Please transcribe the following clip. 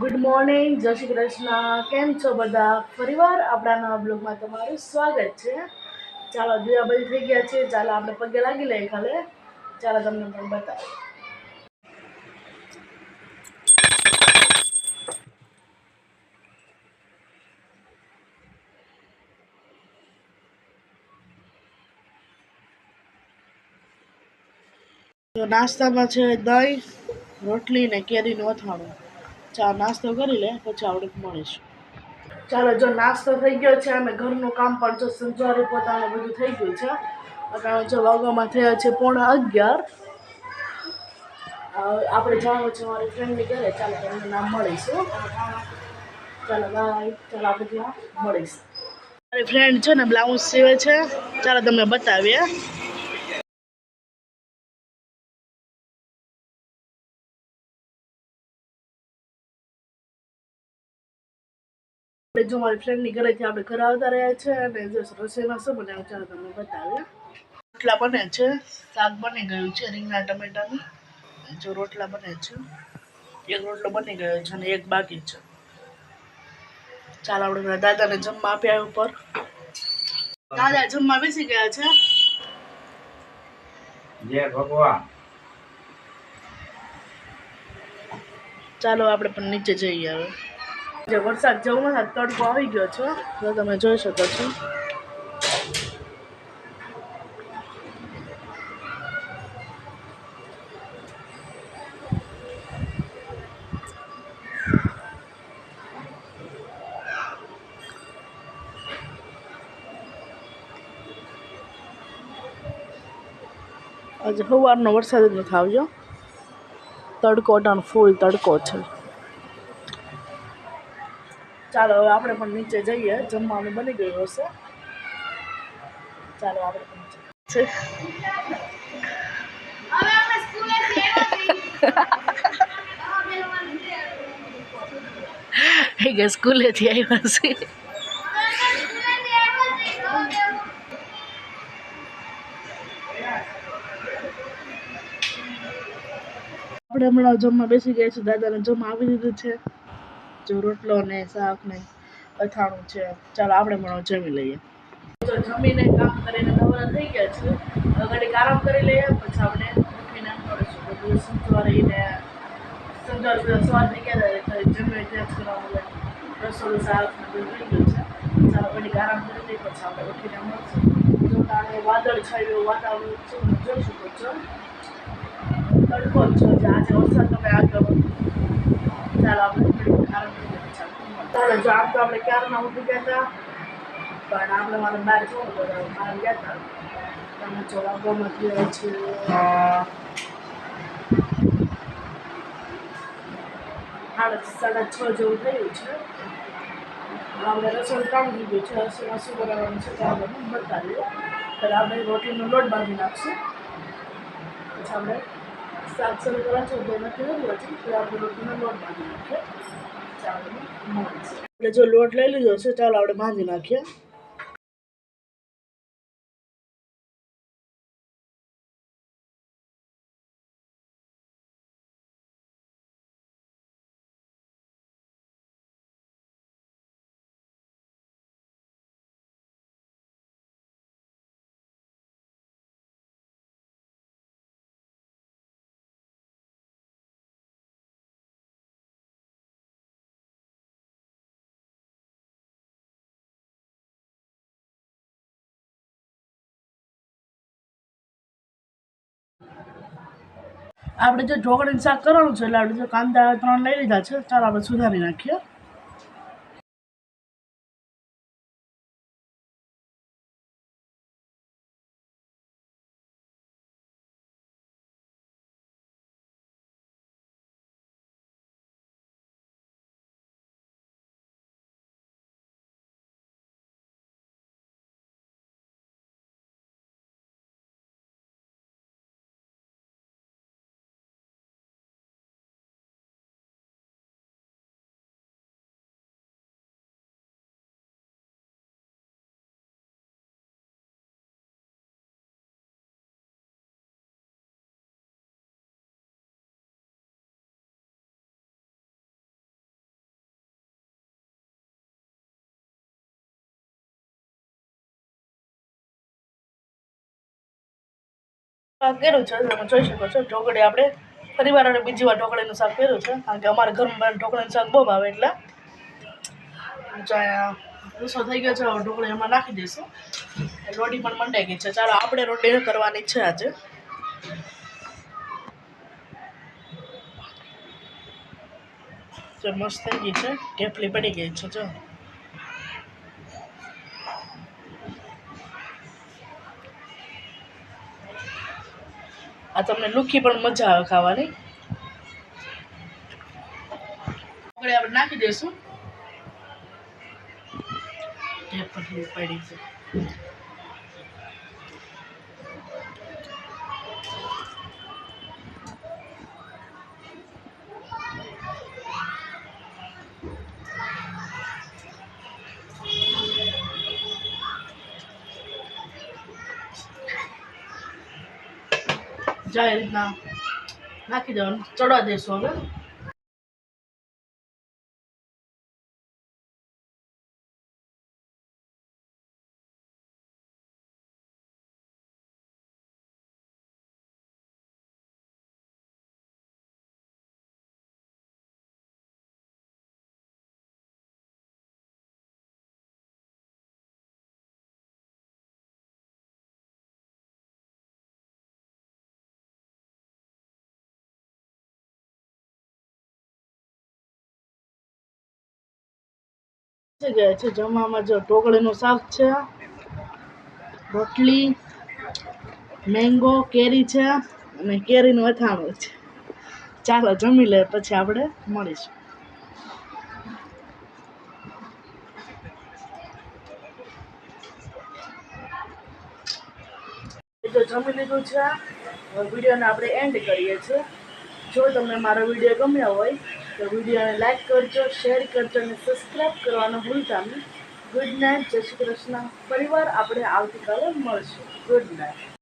Good morning, જય શ્રી કૃષ્ણ. કેમ છો બધા? ફરીવાર આપણા નવા બ્લોગમાં તમારું સ્વાગત છે. ચાલો દિવાબળી થઈ ગયા છે. ચાલો આપણે પગે લાગી લઈએ ખાલે. ચાલો તમને પણ બતાવો. તો નાસ્તામાં છે દહીં, રોટલી ને કેરીનું અથાણું. ચા નાસ્તો કરી લે પછી આપણે મળીશું. ચાલો જો નાસ્તો થઈ ગયો છે અને ઘરનું કામ પણ જો સંજવારી પોતાનું બધું થઈ ગયું છે. અત્યારે જો વાગવામાં થયા છે 11:15. આપણે જવાનું છે મારી ફ્રેન્ડની ઘરે. ચાલો એમનું નામ મળીશું. ચાલો બાય. ચાલો આપણે ત્યાં મળીશું. મારી ફ્રેન્ડ છે ને બ્લાઉઝ સીવે છે. ચાલો તમને બતાવીએ. જો મારી ફ્રેન્ડની ઘરેથી આપણે ઘરે આવતા રહ્યા છે અને જો રસોઈમાં શું બનાવ્યું ચાલો તમને બતાવીએ. રોટલા બને છે, શાક બની ગયું છે રીંગણા ટમેટાનું. જો રોટલા બને છે, એક રોટલો બની ગયો છે અને એક બાકી છે. ચાલો આપણે દાદાને જમવા આપ્યા ઉપર. દાદા જમવા બેસી ગયા છે. જય ભગવાન. ચાલો આપણે પણ નીચે જઈએ હવે. જે વરસાદ જવું નથી, તડકો આવી ગયો છે તો તમે જોઈ શકો છો. આજે સવારનો વરસાદ જ નથી આવ્યો. તડકો અટાણ ફૂલ તડકો છે. ચાલો હવે આપણે પણ નીચે જઈએ. જમવાનું બની ગયું હશે. ચાલો આપણે પણ સ્કૂલેથી આવ્યા છે. આપણે હમણાં જમવા બેસી ગયા છીએ. દાદાને જમવા આવી દીધું છે. જો રોટલો ને શાક ને અથાણું છે. ચાલો આપણે પણ જમી લઈએ. જો જમીને કામ કરીને નવરા થઈ ગયા છે. ઘડીક આરામ કરી લઈએ પછી આપણે ઉઠીને મળીશું. બધું સંજવારીને સવારની ક્યારે જમીને ત્યાં જ કરવા રસોડું શાક ને બધું થઈ ગયું છે. ચાલો ઘડીક આરામ કરી લઈએ પછી આપણે ઉઠીને મળશું. જો તારે વાદળ છાયું વાતાવરણ છે જોઈ શકો છો. તડકો જ છે. આજે વરસાદ તમે આવ્યો. ચાલો આપણે થોડીક આરામ કરીએ પછી ચાલો જો આમ તો આપણે ક્યારના ઉઠી ગયા હતા પણ આપણે મારે બહાર જવું તો બહાર ગયા હતા. તમે જો વાગવામાં થયા છે 6:30 જેવું થયું છે. આપણે રસોઈ કામ થઈ ગયું છે. રસોઈમાં શું બનાવવાનું છે તો આપણે બતાવીએ. પહેલાં આપણે રોટલીનો લોટ બાંધી નાખશું. પછી આપણે શાક શરૂ કરવા છો તો નથી નથી હજી તો આપણે રોટલીનો લોટ બાંધી નાખીએ. ચાલો મળીશું. એટલે જો લોટ લઈ લીધો છે ચાલો આપણે બાંધી નાખીએ. આપણે જો ઢોકળીનું શાક કરવાનું છે એટલે આપણે જો કાંદા 3 લઈ લીધા છે. ચાલો આપણે સુધારી નાખીએ. શાક કર્યું છે તમે જોઈ શકો છો. ઢોકળી આપણે ફરીવાર અને બીજી વાર ઢોકળીનું શાક કર્યું છે, કારણ કે અમારા ઘરમાં ઢોકળીનું શાક બહુ ભાવે. એટલે ગુસ્સો થઈ ગયો છે. હવે ઢોકળી એમાં નાખી દઈશું. રોટી પણ મંડાઈ ગઈ છે. ચાલો આપણે રોટી કરવાની છે આજે. જો મસ્ત થઈ ગઈ છે, ઢેફલી પડી ગઈ છે. જો આ તમને લુખી પણ મજા આવે ખાવાની. ઢોકળી આપણે નાખી દઈશું. ઢેફલી પડી છે. જાય રીતના નાખી દેવાનું, ચડવા દઈશું. હવે ગયા છે જમવામાં. જો ઢોકળીનું શાક છે, રોટલી, મેંગો, કેરી છે અને કેરીનું અથાણું છે. ચાલો જમી લે, પછી આપણે મળીશું. તો જમી લીધું છે. વિડીયોને આપણે એન્ડ કરીએ છીએ. જો તમને મારો વિડીયો ગમ્યો હોય તો વિડીયોને લાઈક કરજો, શેર કરજો અને સબસ્ક્રાઈબ કરવાનું ભૂલતા નહીં. ગુડ નાઇટ, જય શ્રી કૃષ્ણ. ફરીવાર આપણે આવતીકાલે મળશું. Good night.